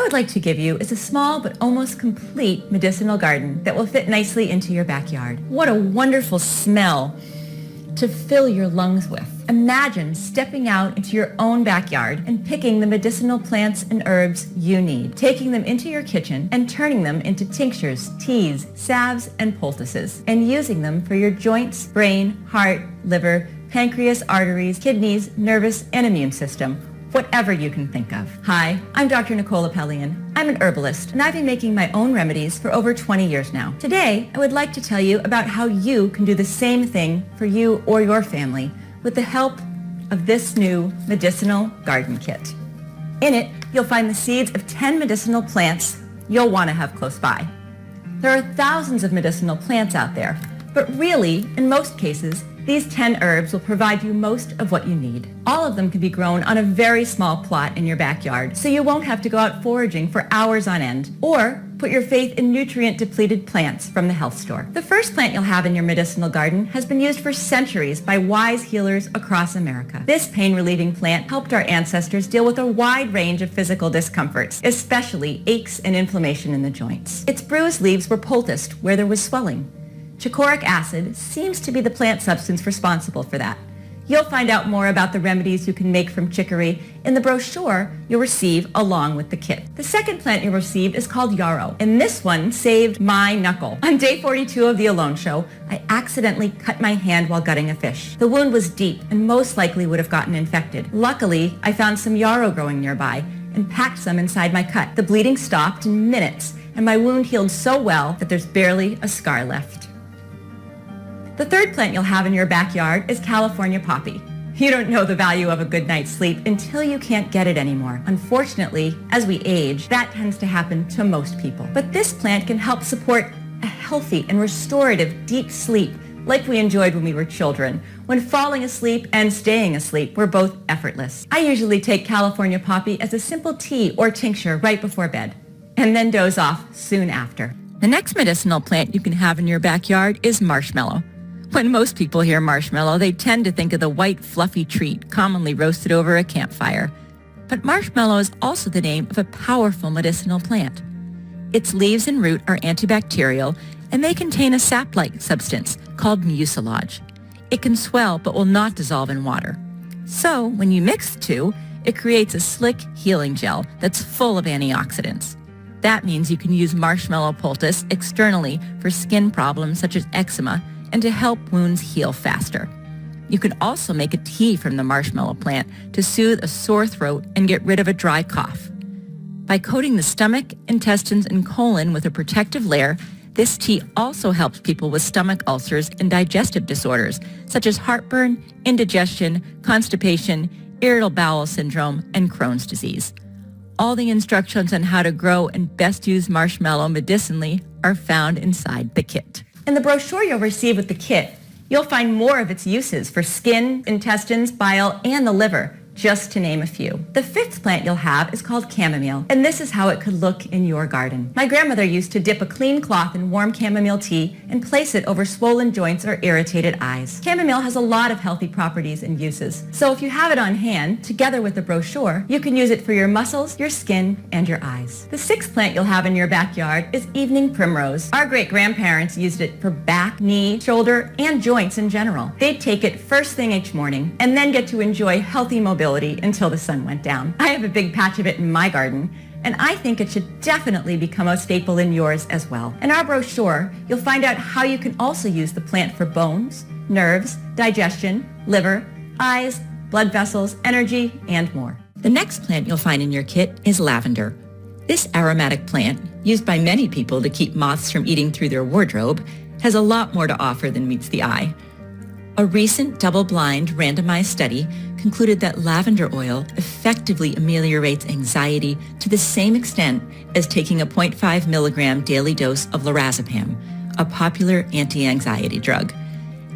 would like to give you is a small but almost complete medicinal garden that will fit nicely into your backyard. What a wonderful smell to fill your lungs with. Imagine stepping out into your own backyard and picking the medicinal plants and herbs you need, taking them into your kitchen and turning them into tinctures, teas, salves, and poultices, and using them for your joints, brain, heart, liver, pancreas, arteries, kidneys, nervous, and immune system. Whatever you can think of. Hi, I'm Dr. Nicole Appelian. I'm an herbalist, and I've been making my own remedies for over 20 years now. Today, I would like to tell you about how you can do the same thing for you or your family with the help of this new medicinal garden kit. In it, you'll find the seeds of 10 medicinal plants you'll want to have close by. There are thousands of medicinal plants out there, but really, in most cases, these 10 herbs will provide you most of what you need. All of them can be grown on a very small plot in your backyard, so you won't have to go out foraging for hours on end, or put your faith in nutrient-depleted plants from the health store. The first plant you'll have in your medicinal garden has been used for centuries by wise healers across America. This pain-relieving plant helped our ancestors deal with a wide range of physical discomforts, especially aches and inflammation in the joints. Its bruised leaves were poulticed where there was swelling. Chicoraic acid seems to be the plant substance responsible for that. You'll find out more about the remedies you can make from chicory in the brochure you'll receive along with the kit. The second plant you'll receive is called yarrow, and this one saved my knuckle. On day 42 of the Alone Show, I accidentally cut my hand while gutting a fish. The wound was deep and most likely would have gotten infected. Luckily, I found some yarrow growing nearby and packed some inside my cut. The bleeding stopped in minutes, and my wound healed so well that there's barely a scar left. The third plant you'll have in your backyard is California poppy. You don't know the value of a good night's sleep until you can't get it anymore. Unfortunately, as we age, that tends to happen to most people. But this plant can help support a healthy and restorative deep sleep like we enjoyed when we were children, when falling asleep and staying asleep were both effortless. I usually take California poppy as a simple tea or tincture right before bed, and then doze off soon after. The next medicinal plant you can have in your backyard is marshmallow. When most people hear marshmallow, they tend to think of the white, fluffy treat commonly roasted over a campfire. But marshmallow is also the name of a powerful medicinal plant. Its leaves and root are antibacterial, and they contain a sap-like substance called mucilage. It can swell but will not dissolve in water. So, when you mix the two, it creates a slick healing gel that's full of antioxidants. That means you can use marshmallow poultice externally for skin problems such as eczema, and to help wounds heal faster. You can also make a tea from the marshmallow plant to soothe a sore throat and get rid of a dry cough. By coating the stomach, intestines, and colon with a protective layer, this tea also helps people with stomach ulcers and digestive disorders, such as heartburn, indigestion, constipation, irritable bowel syndrome, and Crohn's disease. All the instructions on how to grow and best use marshmallow medicinally are found inside the kit. In the brochure you'll receive with the kit, you'll find more of its uses for skin, intestines, bile, and the liver, just to name a few. The fifth plant you'll have is called chamomile, and this is how it could look in your garden. My grandmother used to dip a clean cloth in warm chamomile tea and place it over swollen joints or irritated eyes. Chamomile has a lot of healthy properties and uses, so if you have it on hand, together with the brochure, you can use it for your muscles, your skin, and your eyes. The sixth plant you'll have in your backyard is evening primrose. Our great-grandparents used it for back, knee, shoulder, and joints in general. They'd take it first thing each morning and then get to enjoy healthy mobility until the sun went down. I have a big patch of it in my garden, and I think it should definitely become a staple in yours as well. In our brochure, you'll find out how you can also use the plant for bones, nerves, digestion, liver, eyes, blood vessels, energy, and more. The next plant you'll find in your kit is lavender. This aromatic plant, used by many people to keep moths from eating through their wardrobe, has a lot more to offer than meets the eye. A recent double-blind randomized study concluded that lavender oil effectively ameliorates anxiety to the same extent as taking a 0.5 milligram daily dose of lorazepam, a popular anti-anxiety drug.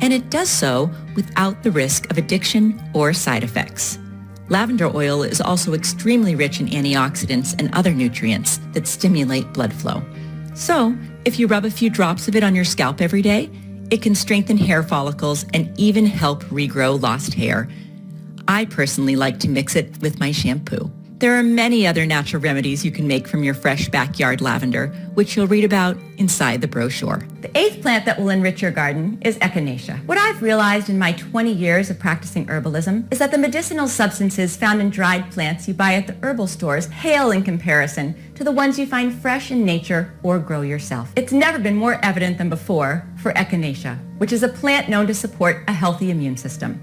And it does so without the risk of addiction or side effects. Lavender oil is also extremely rich in antioxidants and other nutrients that stimulate blood flow. So, if you rub a few drops of it on your scalp every day, it can strengthen hair follicles and even help regrow lost hair. I personally like to mix it with my shampoo. There are many other natural remedies you can make from your fresh backyard lavender, which you'll read about inside the brochure. The 8th plant that will enrich your garden is Echinacea. What I've realized in my 20 years of practicing herbalism is that the medicinal substances found in dried plants you buy at the herbal stores pale in comparison to the ones you find fresh in nature or grow yourself. It's never been more evident than before for Echinacea, which is a plant known to support a healthy immune system.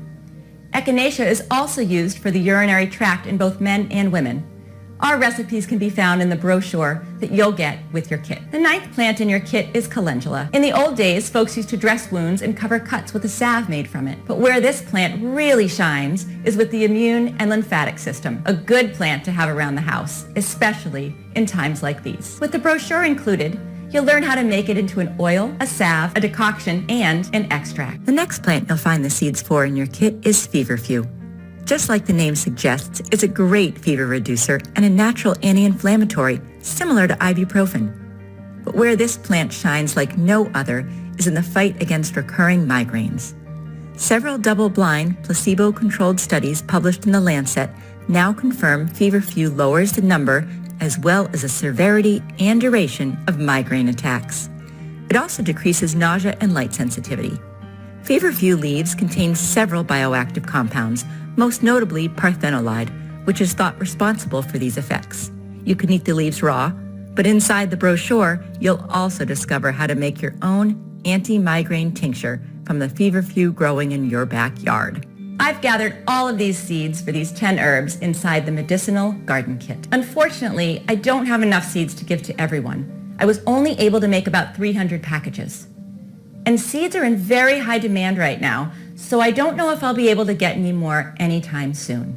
Echinacea is also used for the urinary tract in both men and women. Our recipes can be found in the brochure that you'll get with your kit. The 9th plant in your kit is calendula. In the old days, folks used to dress wounds and cover cuts with a salve made from it. But where this plant really shines is with the immune and lymphatic system, a good plant to have around the house, especially in times like these. With the brochure included, you'll learn how to make it into an oil, a salve, a decoction, and an extract. The next plant you'll find the seeds for in your kit is Feverfew. Just like the name suggests, it's a great fever reducer and a natural anti-inflammatory, similar to ibuprofen. But where this plant shines like no other is in the fight against recurring migraines. Several double-blind, placebo-controlled studies published in The Lancet now confirm Feverfew lowers the number as well as the severity and duration of migraine attacks. It also decreases nausea and light sensitivity. Feverfew leaves contain several bioactive compounds, most notably parthenolide, which is thought responsible for these effects. You can eat the leaves raw, but inside the brochure, you'll also discover how to make your own anti-migraine tincture from the Feverfew growing in your backyard. I've gathered all of these seeds for these 10 herbs inside the medicinal garden kit. Unfortunately, I don't have enough seeds to give to everyone. I was only able to make about 300 packages. And seeds are in very high demand right now, so I don't know if I'll be able to get any more anytime soon.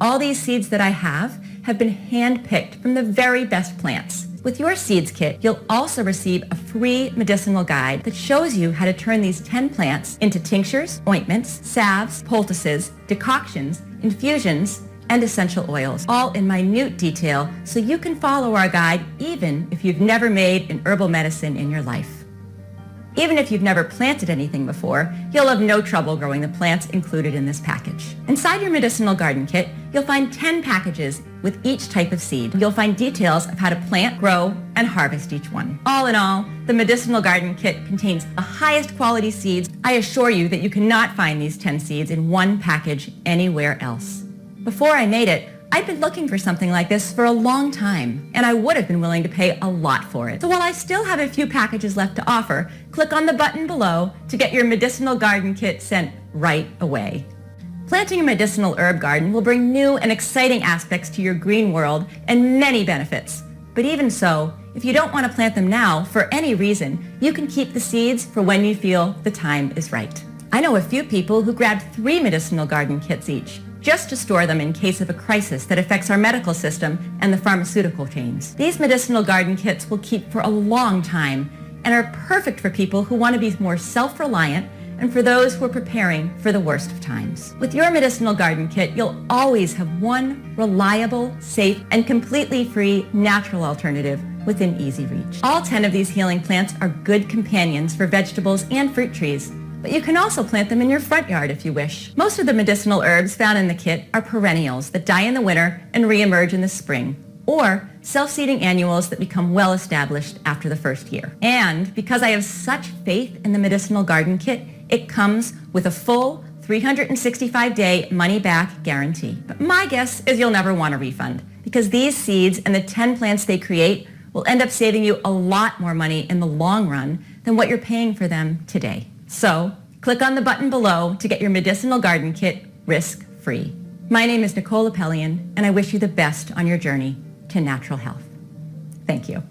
All these seeds that I have been hand-picked from the very best plants. With your seeds kit, you'll also receive a free medicinal guide that shows you how to turn these 10 plants into tinctures, ointments, salves, poultices, decoctions, infusions, and essential oils, all in minute detail so you can follow our guide even if you've never made an herbal medicine in your life. Even if you've never planted anything before, you'll have no trouble growing the plants included in this package. Inside your medicinal garden kit, you'll find 10 packages with each type of seed. You'll find details of how to plant, grow, and harvest each one. All in all, the medicinal garden kit contains the highest quality seeds. I assure you that you cannot find these 10 seeds in one package anywhere else. Before I made it, I'd been looking for something like this for a long time, and I would have been willing to pay a lot for it. So while I still have a few packages left to offer, click on the button below to get your medicinal garden kit sent right away. Planting a medicinal herb garden will bring new and exciting aspects to your green world and many benefits. But even so, if you don't want to plant them now for any reason, you can keep the seeds for when you feel the time is right. I know a few people who grabbed 3 medicinal garden kits each, just to store them in case of a crisis that affects our medical system and the pharmaceutical chains. These medicinal garden kits will keep for a long time and are perfect for people who want to be more self-reliant and for those who are preparing for the worst of times. With your medicinal garden kit, you'll always have one reliable, safe, and completely free natural alternative within easy reach. All 10 of these healing plants are good companions for vegetables and fruit trees, but you can also plant them in your front yard if you wish. Most of the medicinal herbs found in the kit are perennials that die in the winter and reemerge in the spring, or self-seeding annuals that become well-established after the first year. And because I have such faith in the medicinal garden kit, it comes with a full 365-day money-back guarantee. But my guess is you'll never want a refund, because these seeds and the 10 plants they create will end up saving you a lot more money in the long run than what you're paying for them today. So, click on the button below to get your medicinal garden kit risk-free. My name is Nicole Apellian, and I wish you the best on your journey to natural health. Thank you.